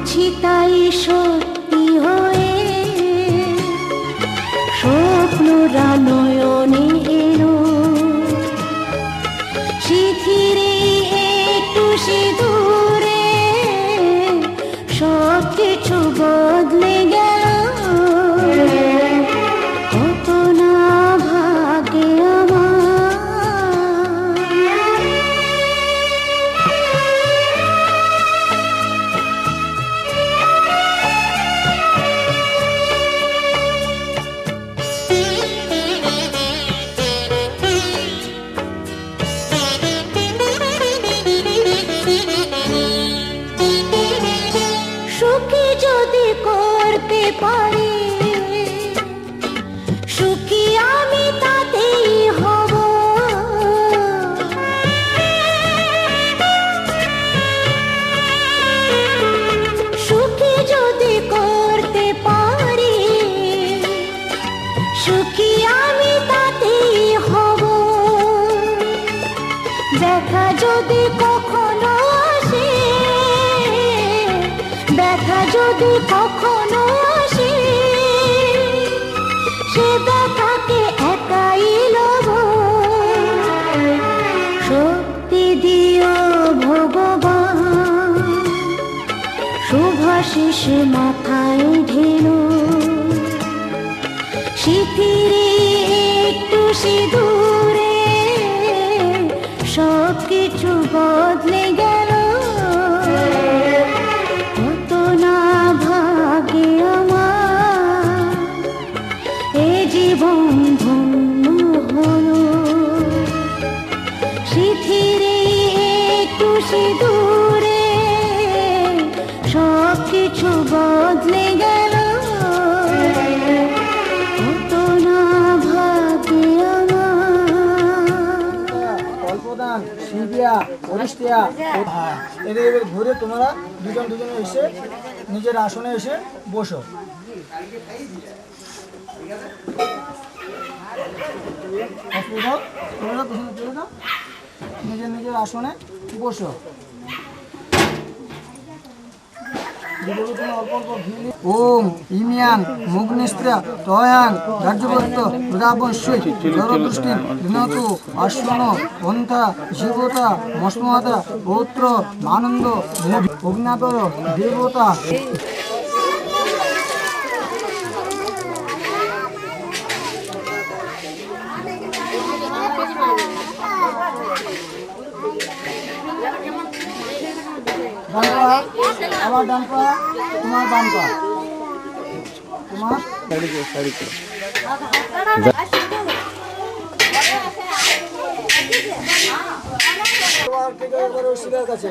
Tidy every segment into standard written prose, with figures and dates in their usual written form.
বুঝি তাই সত্যি হয়ে স্বপ্নরা নয়নে এলো, শিথিরে একটু সিঁদুরে সব কিছু বদলে গেল। কত না ভাগে আমার। সুখী যদি করতে পারি, সুখী আমি তাতেই হব। সুখী যদি করতে পারি, সুখী আমি তাতেই হব। দেখা যদি কখনো আসে, ব্যথা যদি কখনো আসে, সে ব্যথাকে একাই লব। শক্তি দিও ভগবান, শুভাশিস মাথায় ঢেলো, শিথিরে একটু সিঁদুরে সব কিছু বদলে গেল। কত না ভাগে আমার, এ জীবন ধন্য হলো। শিথিরে একটু সিঁদুরে সব কিছু বদলে গেল। কত না ভাগে আমার। কল্পদান, শিবিয়া, অরিষ্টিয়া, এদের এবার ঘুরে তোমরা দুজন দুজনে এসে নিজের আসনে এসে বসো। তোমরা পিছনে চলে যাও, নিজের নিজের আসনে বসো। ওম ইমিয়াং মুগ্নিস্ত্রা তয়াং রাজ্যবর্ত প্রজাবশ্যই জরদৃষ্টি ঋণতু অশ্বন পন্থা জীবতা মস্মতা পৌত্র আনন্দ অগ্নাতর দেবতা। আবার ডান পা, তোমার বাম পা, তোমার কাছে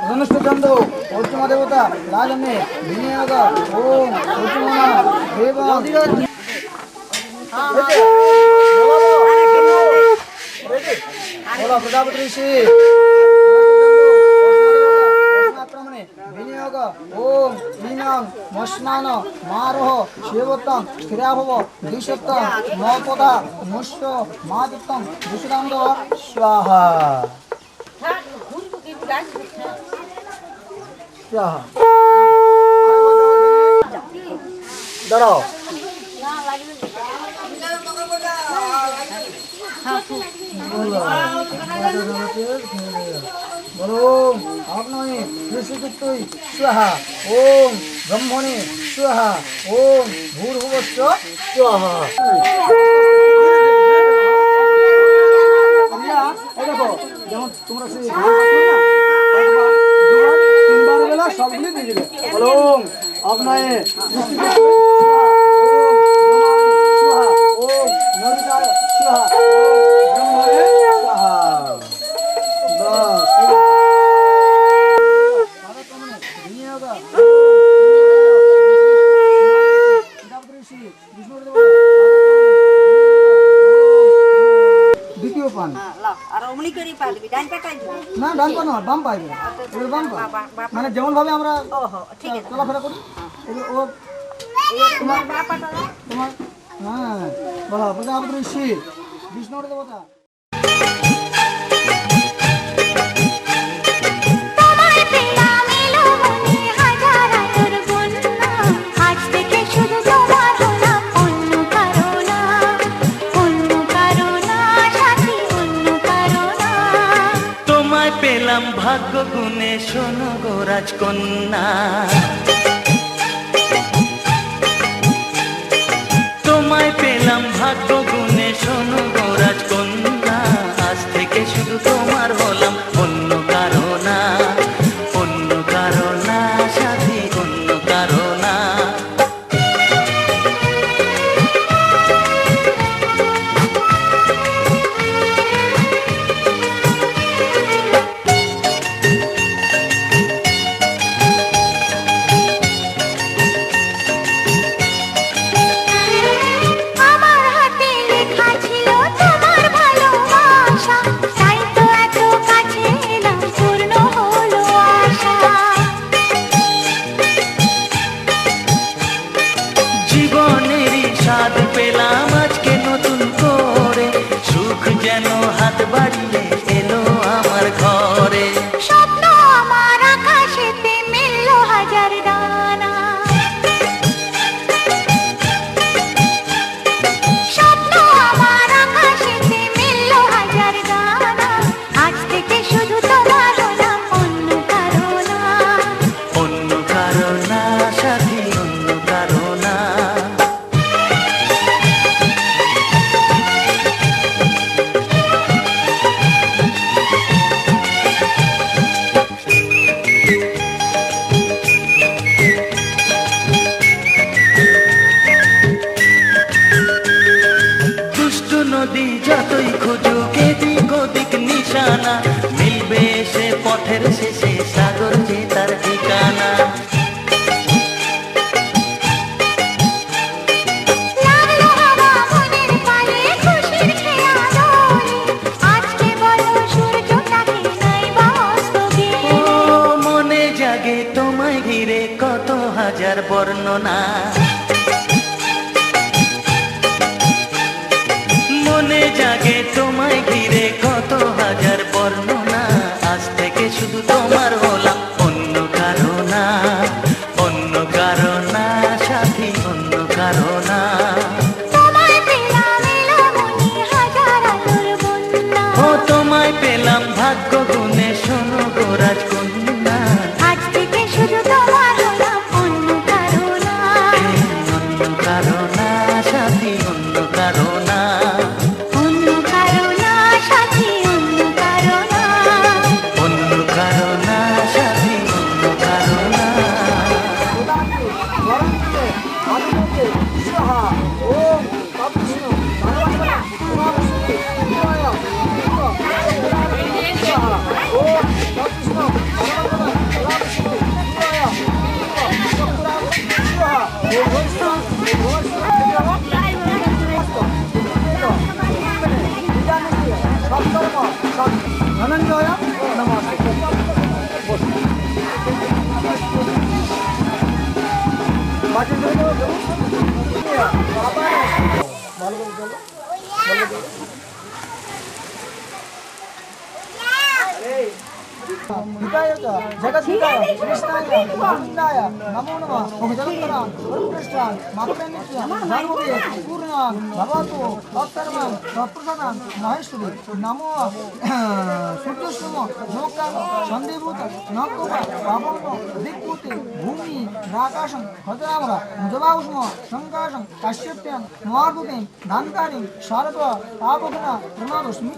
ধনুষ্ঠচন্দ অর্চুমা দেবতা রাজনে বিনিয়োগ ওম অর্চুমা দেব প্রজাপতি ঋষি বিনিয়োগ ওম ইনং মস্মান মারহ শিবতং স্থিরাভব দ্বিশতং মপদা মুষ্য মাদিত্যং দুষদাঙ্গ স্বাহা স্বাহা। দাঁড়াও। ওম আগ্নেয়ে ঋষিকিত্তৈ স্বাহা ওম ব্রহ্মণে স্বাহা ওম ভূর্ভুবস্য স্বাহা। দেখো যেমন তোমরা সেই তিনবার বেলা সবগুলি দিয়ে দিবে। ওম আগ্নেয়ে দ্বিতীয় পান না, ডান পা নয়, বাম পাইবে। বাম পা মানে যেমন ভাবে আমরা চলাফেরা করি ও তোমার তোমার হ্যাঁ বলো প্রজাপতি ঋষি বিষ্ণুর দেবতা। পেলাম ভাগ্য গুণে শোনো গো রাজকন্যা, তোমায় পেলাম ভাগ্য গুণে শোনো গো রাজকন্যা, আজ থেকে শুধু তোমার হলাম, অন্য কারো না, অন্য কারো না সাথী, অন্য কারো না। আমার হাতে লেখা ছিল তোমার ভালোবাসা, তাই তো এত কাছে এলাম, পূর্ণ হলো আশা। জীবনেরই স্বাদ পেলাম আজকে নতুন করে, সুখ যেন হাত বাড়িয়ে এলো আমার ঘরে। স্বপ্ন আমার আকাশেতে মিলল হাজার ডানা, স্বপ্ন আমার আকাশেতে মিলল হাজার ডানা, আজ থেকে শুধু তোমার হলাম, অন্য কারো না, অন্য কারো না সাথী, অন্য কারো না। দুষ্টু নদী যতই খুঁজুক এদিক ওদিক নিশানা, মিলবে সে পথের শেষে সাগর যে তার ঠিকানা। লাগলো হাওয়া মনের পানে খুশির খেয়া দোলে, আজকে বলো সূর্যটাকে নাই বা অস্ত ও গেলে। মনে জাগে তোমায় ঘিরে কত হাজার বর্ণনা, মনে জাগে তোমায় ঘিরে কত হাজার বর্ণনা, আজ থেকে শুধু তোমার হলাম, অন্য কারো না, অন্য কারো না সাথী, অন্য কারো না। তোমায় পেলাম এলামনি হাজার আলোর বন্যা, ও তোমায় পেলাম ভাগ্য গুণে শোনো গো রাজকন্যা, আজ থেকে শুধু তোমার হলাম, অন্য কারো না, অন্য কারো না সাথী, অন্য কারো না। অন্য কারো না সাথী, অন্য কারো না, অন্য কারো না সাথী, অন্য কারো না। ধনঞ্জয় নমঃ। বাকি ভালো করে চলো। जगद्धिताय कृष्णाय गोविन्दाय नमो नमः। जगत्तरां वरुणकृष्णां मातृनित्यां धर्मवे पूर्णां भवतु अत्तरमां तत्प्रसादां महेश्वरी नमो सूर्यश्रम लोकां सन्देभूत नक्कवा पावनो दिक्पूते भूमि राकाशं हतरामरा जवाउष्म शङ्काशं काश्यप्यां नवार्दुतें धान्तारिं शारद तापघना प्रणतोऽस्मि।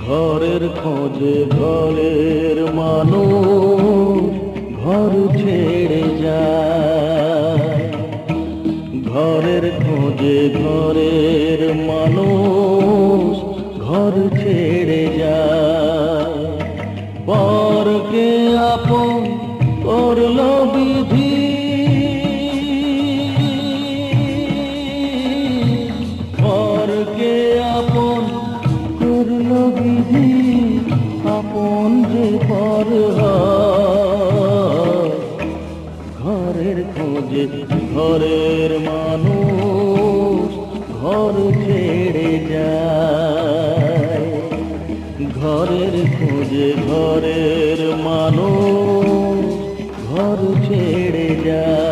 ঘরের খোঁজে ঘরের মানুষ ঘর ছেড়ে যায়, ঘরের খোঁজে ঘরের মানুষ ঘর ছেড়ে যায়। পরকে আপন করল বিধি, পরকে আপন করল বিধি, আপন যে পর হয়। ঘরের খোঁজে ঘরের মানুষ ঘর ছেড়ে যায়, ঘরের খোঁজে ঘরের মানুষ ঘর ছেড়ে যায়।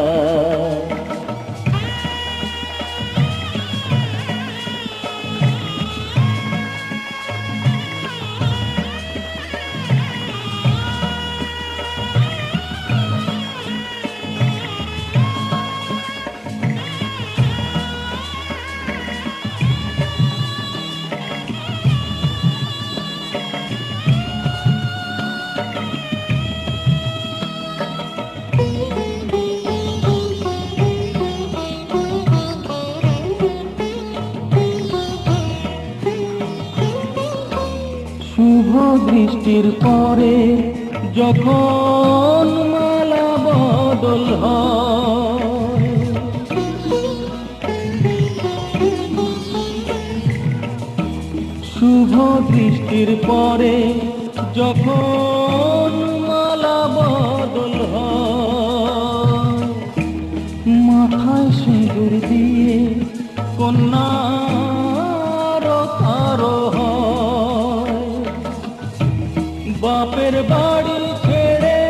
শুভ দৃষ্টির পরে যখন মালা বদল হয়, শুভ দৃষ্টির পরে যখন মালা বদল হয়, মাথায় সিঁদুর দিয়ে কন্যার আরো হয়। বাপের বাড়ি ছেড়ে,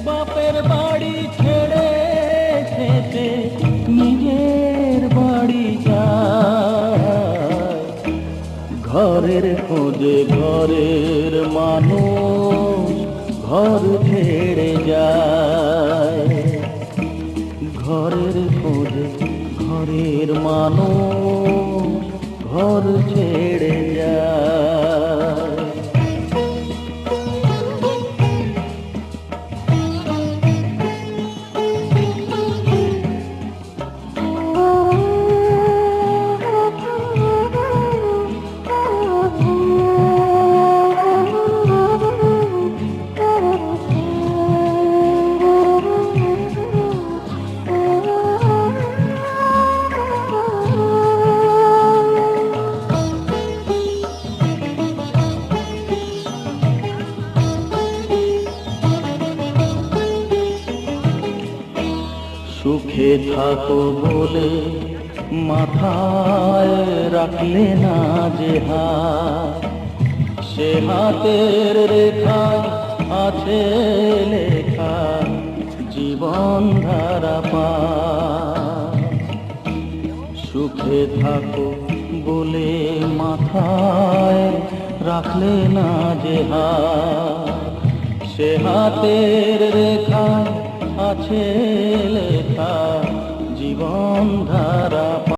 বাপের বাড়ি ছেড়ে শেষে নিজের বাড়ি যায়। ঘরের খোঁজে ঘরের মানুষ ঘর ছেড়ে যায়, ঘরের খোঁজে ঘরের মানুষ ঘর ছেড়ে যায়। সুখে থাকো বলে মাথায় রাখলে না যে হাত, সে হাতের রেখায় আছে লেখা জীবন ধারা পার। সুখে থাকো বলে মাথায় রাখলে না যে হাত, সে হাতের রেখায় আছে লেখা জীবন ধারা।